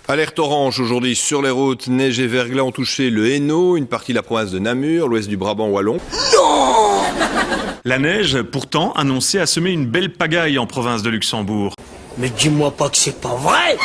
Alerte orange aujourd'hui sur les routes. Neige et verglas ont touché le Hainaut, une partie de la province de Namur, l'ouest du Brabant wallon. Non ! La neige, pourtant, annoncée a semé une belle pagaille en province de Luxembourg. Mais dis-moi pas que c'est pas vrai!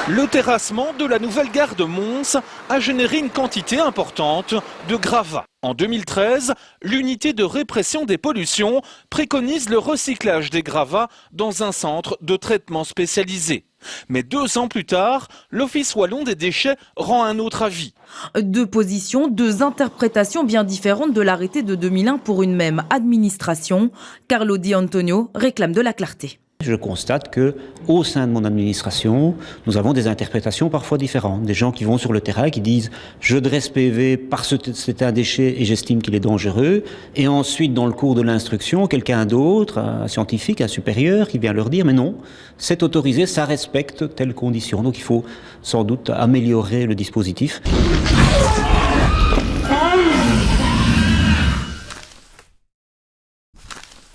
Le terrassement de la nouvelle gare de Mons a généré une quantité importante de gravats. En 2013, l'unité de répression des pollutions préconise le recyclage des gravats dans un centre de traitement spécialisé. Mais 2 ans plus tard, l'Office wallon des déchets rend un autre avis. 2 positions, 2 interprétations bien différentes de l'arrêté de 2001 pour une même administration. Carlo Di Antonio réclame de la clarté. Je constate que, au sein de mon administration, nous avons des interprétations parfois différentes. Des gens qui vont sur le terrain, qui disent « je dresse PV parce que c'est un déchet et j'estime qu'il est dangereux ». Et ensuite, dans le cours de l'instruction, quelqu'un d'autre, un scientifique, un supérieur, qui vient leur dire « mais non, c'est autorisé, ça respecte telle condition ». Donc il faut sans doute améliorer le dispositif.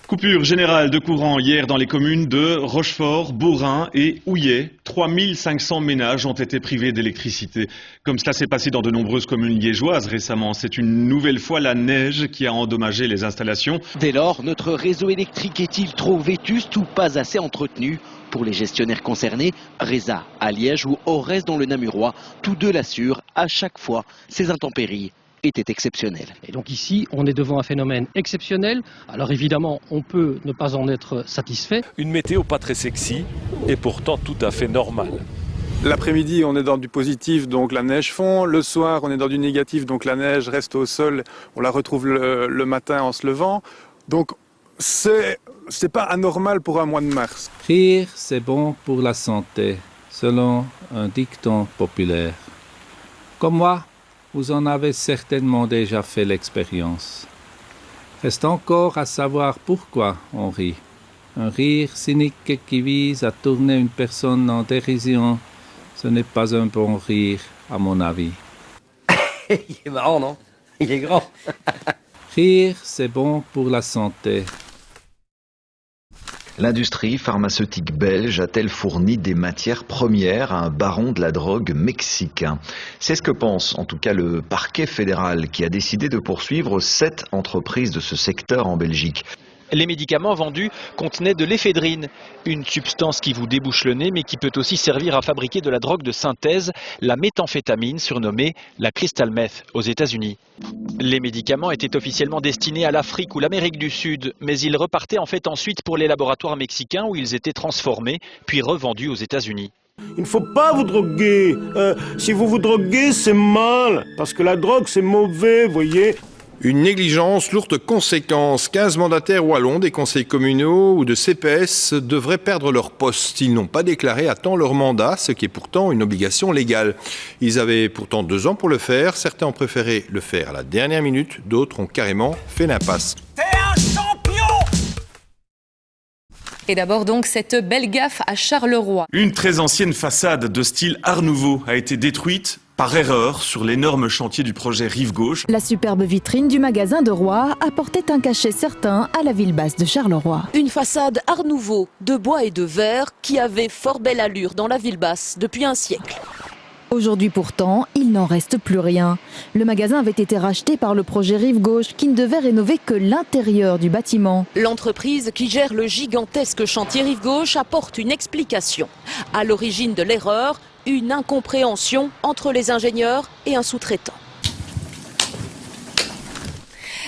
Coupure générale de courant hier dans les communes de Rochefort, Beaurain et Houillet. 3500 ménages ont été privés d'électricité. Comme cela s'est passé dans de nombreuses communes liégeoises récemment, c'est une nouvelle fois la neige qui a endommagé les installations. Dès lors, notre réseau électrique est-il trop vétuste ou pas assez entretenu ? Pour les gestionnaires concernés, Reza à Liège ou Orez dans le Namurois, tous deux l'assurent, à chaque fois, ces intempéries était exceptionnel. Et donc ici, on est devant un phénomène exceptionnel. Alors évidemment, on peut ne pas en être satisfait. Une météo pas très sexy et pourtant tout à fait normale. L'après-midi, on est dans du positif, donc la neige fond. Le soir, on est dans du négatif, donc la neige reste au sol. On la retrouve le matin en se levant. Donc c'est pas anormal pour un mois de mars. Rire, c'est bon pour la santé, selon un dicton populaire. Comme moi, vous en avez certainement déjà fait l'expérience. Reste encore à savoir pourquoi on rit. Un rire cynique qui vise à tourner une personne en dérision, ce n'est pas un bon rire, à mon avis. Il est marrant, non? Il est grand. Rire, c'est bon pour la santé. L'industrie pharmaceutique belge a-t-elle fourni des matières premières à un baron de la drogue mexicain? C'est ce que pense en tout cas le parquet fédéral qui a décidé de poursuivre 7 entreprises de ce secteur en Belgique. Les médicaments vendus contenaient de l'éphédrine, une substance qui vous débouche le nez mais qui peut aussi servir à fabriquer de la drogue de synthèse, la méthamphétamine surnommée la crystal meth aux États-Unis. Les médicaments étaient officiellement destinés à l'Afrique ou l'Amérique du Sud, mais ils repartaient en fait ensuite pour les laboratoires mexicains où ils étaient transformés puis revendus aux États-Unis. Il ne faut pas vous droguer. Si vous vous droguez, c'est mal, parce que la drogue c'est mauvais, voyez. Une négligence, lourde conséquence. 15 mandataires wallons des conseils communaux ou de CPS devraient perdre leur poste. Ils n'ont pas déclaré à temps leur mandat, ce qui est pourtant une obligation légale. Ils avaient pourtant 2 ans pour le faire. Certains ont préféré le faire à la dernière minute. D'autres ont carrément fait l'impasse. T'es un champion! Et d'abord donc cette belle gaffe à Charleroi. Une très ancienne façade de style Art Nouveau a été détruite par erreur sur l'énorme chantier du projet Rive Gauche. La superbe vitrine du magasin de Roy apportait un cachet certain à la ville basse de Charleroi. Une façade Art Nouveau de bois et de verre qui avait fort belle allure dans la ville basse depuis un siècle. Aujourd'hui pourtant, il n'en reste plus rien. Le magasin avait été racheté par le projet Rive Gauche qui ne devait rénover que l'intérieur du bâtiment. L'entreprise qui gère le gigantesque chantier Rive Gauche apporte une explication. À l'origine de l'erreur, une incompréhension entre les ingénieurs et un sous-traitant.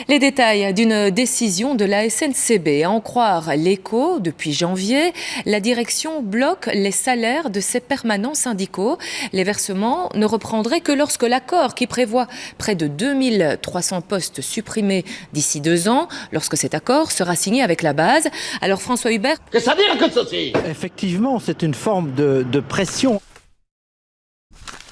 Les détails d'une décision de la SNCB. À en croire l'Écho, depuis janvier, la direction bloque les salaires de ses permanents syndicaux. Les versements ne reprendraient que lorsque l'accord qui prévoit près de 2300 postes supprimés d'ici 2 ans, lorsque cet accord sera signé avec la base. Alors François Hubert... Qu'est-ce que ça veut dire que ceci ? Effectivement, c'est une forme de pression.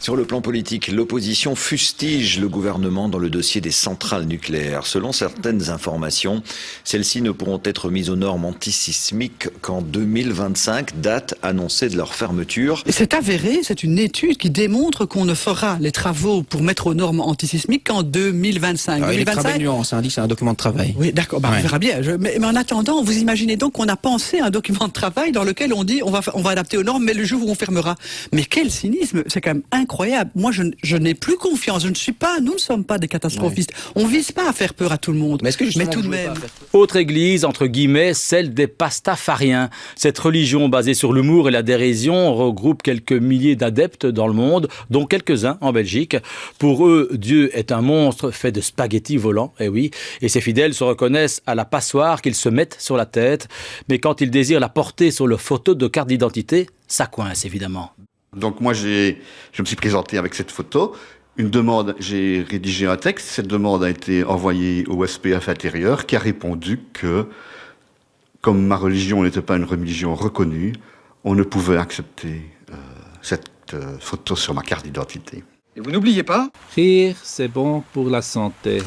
Sur le plan politique, l'opposition fustige le gouvernement dans le dossier des centrales nucléaires. Selon certaines informations, celles-ci ne pourront être mises aux normes antisismiques qu'en 2025, date annoncée de leur fermeture. C'est avéré, c'est une étude qui démontre qu'on ne fera les travaux pour mettre aux normes antisismiques qu'en 2025. 2025 nuance, hein, dit c'est un document de travail. Oui, d'accord, on verra bien. Mais en attendant, vous imaginez donc qu'on a pensé à un document de travail dans lequel on dit on va adapter aux normes, mais le jour où on fermera. Mais quel cynisme, c'est quand même incroyable. Moi, je n'ai plus confiance. Nous ne sommes pas des catastrophistes. On vise pas à faire peur à tout le monde. Mais tout de même. Autre église, entre guillemets, celle des pastafariens. Cette religion basée sur l'humour et la dérision regroupe quelques milliers d'adeptes dans le monde, dont quelques-uns en Belgique. Pour eux, Dieu est un monstre fait de spaghettis volants, eh oui. Et ces fidèles se reconnaissent à la passoire qu'ils se mettent sur la tête. Mais quand ils désirent la porter sur leur photo de carte d'identité, ça coince évidemment. Donc moi, je me suis présenté avec cette photo. Une demande, j'ai rédigé un texte. Cette demande a été envoyée au SPF intérieur qui a répondu que, comme ma religion n'était pas une religion reconnue, on ne pouvait accepter cette photo sur ma carte d'identité. Et vous n'oubliez pas ? Rire, c'est bon pour la santé.